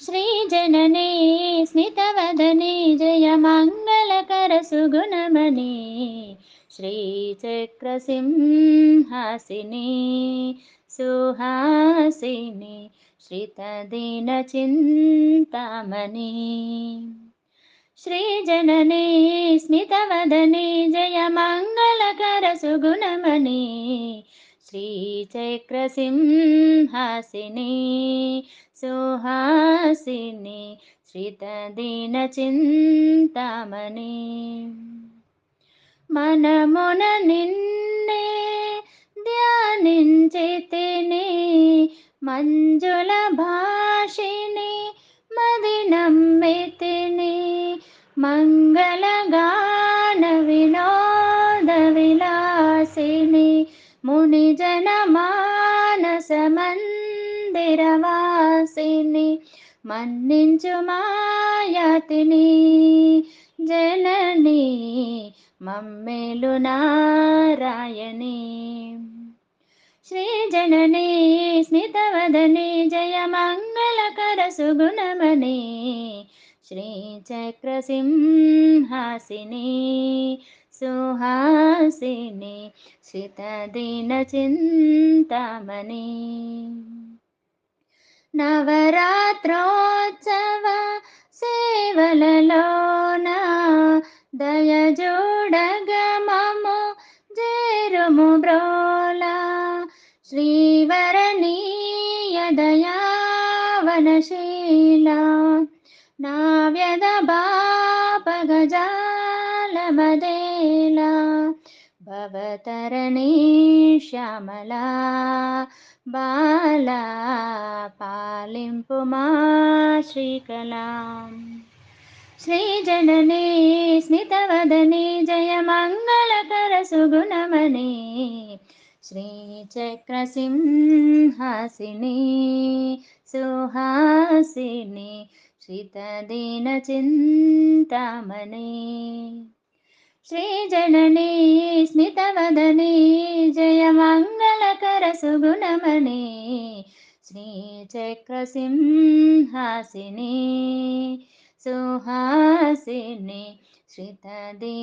श्रीजनने स्मितवदने जयमङ्गलकरसुगुणमने श्रीचक्रसिंहासिने सुहासिने श्रितदीनचिन्तामणि श्रीजनने स्मितवदने जयमङ्गलकरसुगुणमने श्रीचक्रसिंहासिने सुहासिने श्रितदीनचिन्तामणि మనమున నిన్నే ధ్యానించితిని మంజుల భాషిని మది నమ్మితిని మంగళగాన వినోద విలాసిని మునిజన మానస మందిరవాసిని మన్నించు మాయతిని जननी मम्मेलु नारायणी श्रीजननी स्मितवदने जयमङ्गलकरसुगुणमने श्रीचक्रसिंहासिनी सुहासिनी श्रितदीनचिन्तामणि नवरात्रोत्सव సేవలలోన దయజోడగమము జేరుము బ్రోల శ్రీవరణీయ దయావనశీల నావ్యద బాపగజాలమదేల భవతరణీ శ్యామలా బాలా పాలింపు మా శ్రీకలాం श्रीजनने स्मितवदने जयमङ्गलकरसुगुणमने श्रीचक्रसिंहासिने सुहासिने श्रितदीनचिन्तामणि श्रीजनने स्मितवदने जयमङ्गलकरसुगुणमने श्रीचक्रसिंहासिने सुहासिने श्रितदीनचिन्तामणि।